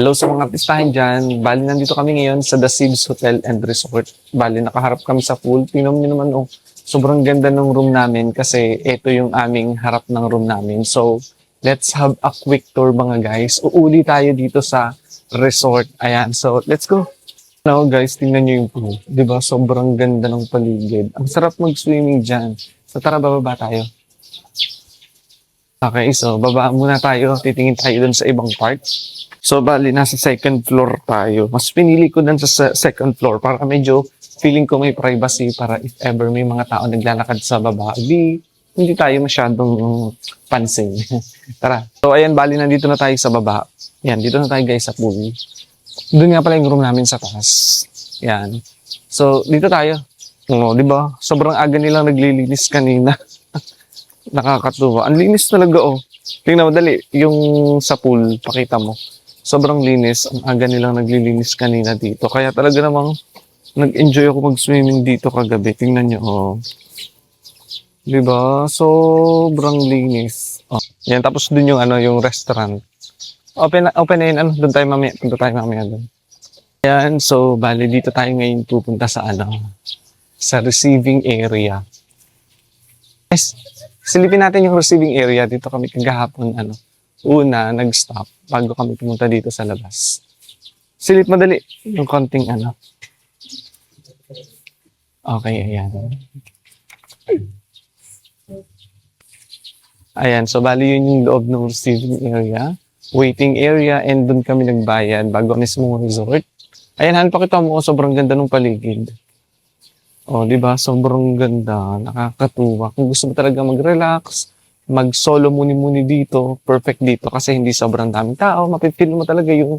Hello sa mga artistahin dyan. Bali, nandito kami ngayon sa The Sibs Hotel and Resort. Bali, nakaharap kami sa pool. Tingnan niyo naman, oh, sobrang ganda ng room namin kasi ito yung aming harap ng room namin. So, let's have a quick tour mga guys. Uuli tayo dito sa resort. Ayan, so let's go. Now guys, tingnan niyo yung pool. Diba? Sobrang ganda ng paligid. Ang sarap mag-swimming dyan. So, tara, bababa tayo. Okay, so baba muna tayo. Titingin tayo dun sa ibang part. So, bali, nasa second floor tayo. Mas pinili ko dun sa second floor para medyo feeling ko may privacy para if ever may mga tao naglalakad sa baba, hindi tayo masyadong pansin. Tara. So, ayan, bali, nandito na tayo sa baba. Yan, dito na tayo guys sa pool. Doon nga pala yung room namin sa taas. Yan. So, dito tayo. No, di ba? Sobrang aga nilang naglilinis kanina. Nakakatuwa. Ang linis talaga, oh. Tingnan mo, dali. Yung sa pool, pakita mo. Sobrang linis. Ang aga nilang naglilinis kanina dito. Kaya talaga namang nag-enjoy ako mag-swimming dito kagabi. Tingnan nyo, oh. Diba? Sobrang linis. Oh. Yan, tapos dun yung, yung restaurant. Open na yun. Doon tayo mamaya. Punta tayo mamaya doon. Yan, so, bali, dito tayo ngayon pupunta sa, sa receiving area. Yes. Silipin natin yung receiving area. Dito kami kagahapon, una, nag-stop bago kami pumunta dito sa labas. Silip madali yung konting Okay, ayan. Ayan, so bali yun yung loob ng receiving area, waiting area, and doon kami nagbayad bago mismo resort. Ayan, Han, pakita mo, sobrang ganda ng paligid. Oh, di ba? Sobrang ganda, nakakatuwa. Kung gusto mo talaga mag-relax, mag-solo muni-muni dito, perfect dito kasi hindi sobrang daming tao, mapipil mo talaga yung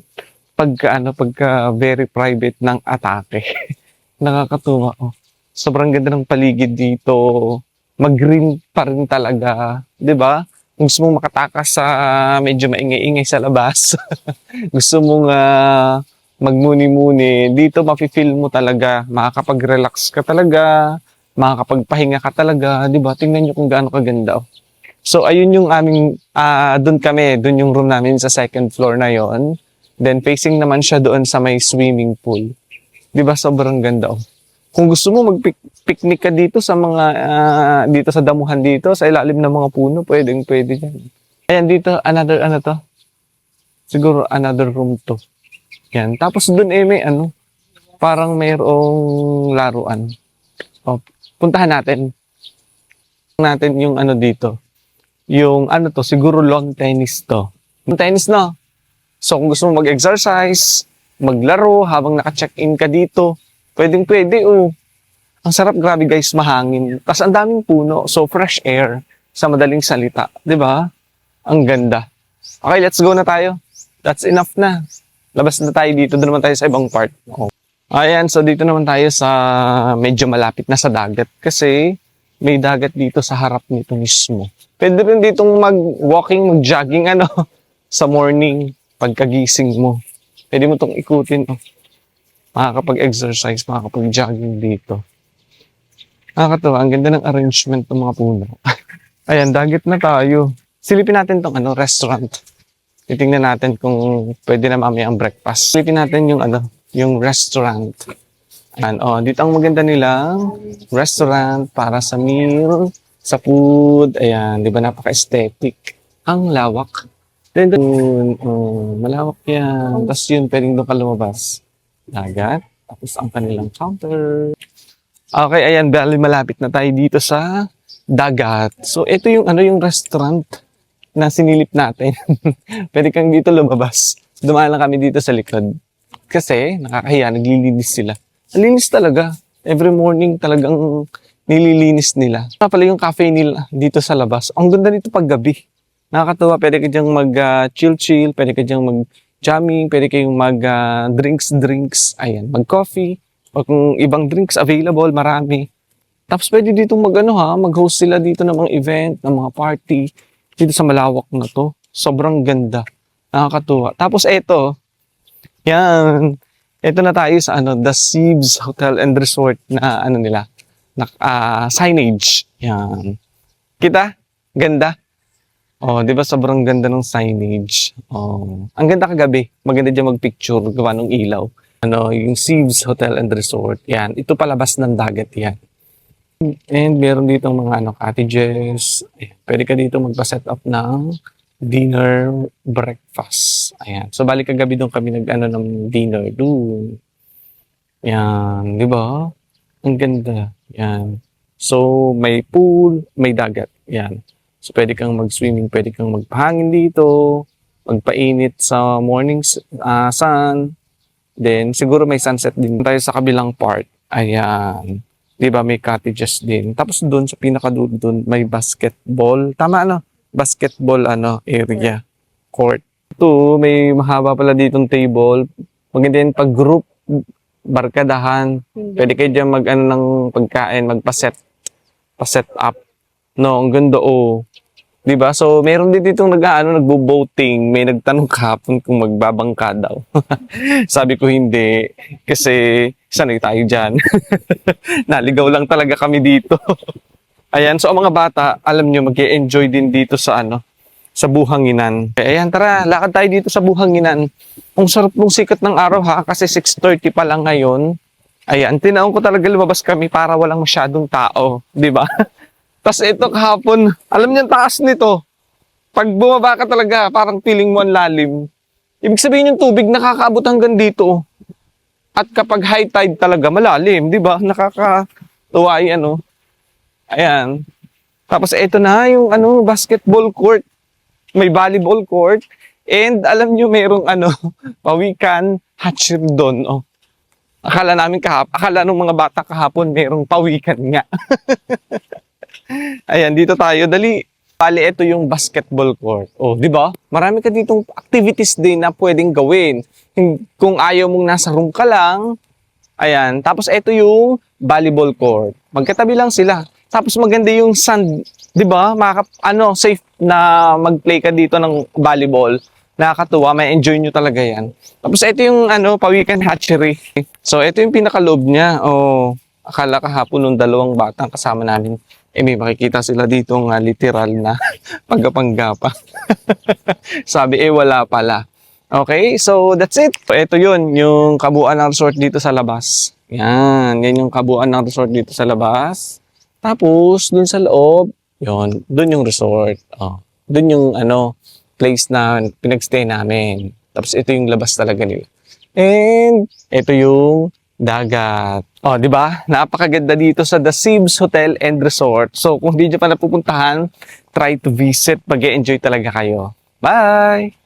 pagka very private ng atake. Nakakatuwa. Oh. Sobrang ganda ng paligid dito. Mag-green pa rin talaga, 'di ba? Kung gusto mong makatakas sa medyo maingay-ingay sa labas, gusto mong magmuni-muni, dito mapi-feel mo talaga, makakapag-relax ka talaga, makakapagpahinga ka talaga, 'di ba? Tingnan niyo kung gaano kaganda. Oh. So ayun yung aming doon yung room namin sa second floor na yon. Then facing naman siya doon sa may swimming pool. 'Di ba sobrang ganda oh. Kung gusto mo mag-picnic ka dito sa mga dito sa damuhan dito sa ilalim ng mga puno, pwede diyan. Ayan dito another to. Siguro another room to. Yan. Tapos doon may parang mayroong laruan. Oh, puntahan natin. Yung dito. Yung to, siguro lawn tennis to. Lawn tennis no. So kung gusto mo mag-exercise, maglaro habang naka-check-in ka dito, pwede oh. Ang sarap, grabe guys, mahangin. Tapos ang daming puno, so fresh air sa madaling salita, 'di ba? Ang ganda. Okay, let's go na tayo. That's enough na. Labas na tayo dito, doon naman tayo sa ibang part. Oh. Ayan, so dito naman tayo sa medyo malapit na sa dagat kasi may dagat dito sa harap nito mismo. Pwede rin ditong mag-walking, mag-jogging sa morning pagkagising mo. Pwede mo itong ikutin. Oh. Makakapag-exercise, makakapag-jogging dito. Nakakatawa, ang ganda ng arrangement ng mga puno. Ayan, dagat na tayo. Silipin natin itong restaurant. Titingnan natin kung pwede na mamaya ang breakfast. Silipin natin yung restaurant. Ayan, dito ang maganda nilang restaurant para sa meal, sa food. Ayan, di ba napaka-aesthetic. Ang lawak. Then, malawak yan. Tapos yun, pwedeng doon ka lumabas. Dagat. Tapos ang kanilang counter. Okay, ayan, bali malapit na tayo dito sa dagat. So, ito yung yung restaurant na sinilip natin. Pwede kang dito lumabas. Dumaan lang kami dito sa likod. Kasi, nakakahiya, naglilinis sila. Ang linis talaga. Every morning talagang nililinis nila. Pala yung cafe nila dito sa labas. Ang ganda nito pag gabi. Nakakatuwa, pwede ka diyang mag-chill-chill, pwede ka diyang mag-jamming, pwede kayong mag-drinks. Ayan, mag-coffee. O kung ibang drinks available, marami. Tapos pwede dito mag-host sila dito ng mga event, ng mga party. Dito sa malawak na to. Sobrang ganda. Nakakatuwa. Tapos eto, yan. Ito na tayo sa The Sibs Hotel and Resort na nila, na signage. Yan. Kita? Ganda. Oh, 'di ba sobrang ganda ng signage. Oh, ang ganda kagabi. Maganda diyan magpicture gawa ng ilaw. Ano, yung Sieves Hotel and Resort. Yan, ito palabas ng dagat 'yan. And meron dito mga ano, cottages. Ayan, pwede ka dito magpa-set up ng dinner, breakfast. Ayan. So balik kagabi doon kami nag-ano ng dinner doon. Yan, 'di ba? Ang ganda. Yan. So may pool, may dagat. Yan. So pwede kang mag-swimming, pwede kang magpahangin dito, magpainit sa morning sun. Then siguro may sunset din tayo sa kabilang part. Ayan. 'Di ba may cottages din. Tapos doon sa pinakadulo doon may basketball. Tama ano? Basketball ano area, court. Ito may mahaba pala ditong table. Maganda din pag group barkadahan. Pwede kayo dyan mag ano ng pagkain, pa-set up. No, ang ganda oh. 'Di ba? So, meron din ditong nagbo-boating. May nagtanong kahapon kung magbabangka daw. Sabi ko hindi kasi sanay tayo diyan. Naligaw lang talaga kami dito. Ayan, so ang mga bata, alam nyo, mag-enjoy din dito sa ano, sa Buhanginan. Ayan, tara, lakad tayo dito sa Buhanginan. Ang sarap ng sikat ng araw ha, kasi 6:30 pa lang ngayon. Ayan, tinaon ko talaga lumabas kami para walang masyadong tao, 'di ba? Tapos ito kahapon, alam niyo ang taas nito. Pag bumaba ka talaga, parang feeling mo ang lalim. Ibig sabihin yung tubig nakakaabot hanggang dito. At kapag high tide talaga, malalim, di ba? Nakakatuwa yung ano. Ayan. Tapos ito na yung ano, basketball court. May volleyball court. And alam niyo merong ano, pawikan hatchery doon. Oh. Akala nung mga bata kahapon merong pawikan nga. Ayan, dito tayo. Dali. Bali, ito yung basketball court. Oh, di ba? Marami ka ditong activities din na pwedeng gawin. Kung ayaw mong nasa room ka lang, ayan. Tapos ito yung volleyball court. Magkatabi lang sila. Tapos maganda yung sand, di ba? Safe na mag-play ka dito ng volleyball. Nakakatuwa, may enjoy nyo talaga yan. Tapos ito yung pawikan hatchery. So ito yung pinaka-loob niya. Oh, akala kahapon nung dalawang batang kasama namin. May makikita sila dito nga literal na pagkapanggapa. Sabi wala pala. Okay, so that's it. So, ito yun, yung kabuuan ng resort dito sa labas. Yan yung kabuuan ng resort dito sa labas. Tapos, dun sa loob, yun, dun yung resort. Oh, dun yung place na pinagstay namin. Tapos ito yung labas talaga nila. And ito yung dagat. Oh, di ba? Napakaganda dito sa The Sieves Hotel and Resort. So, kung hindi nyo pa napupuntahan, try to visit. Mag-e-enjoy talaga kayo. Bye!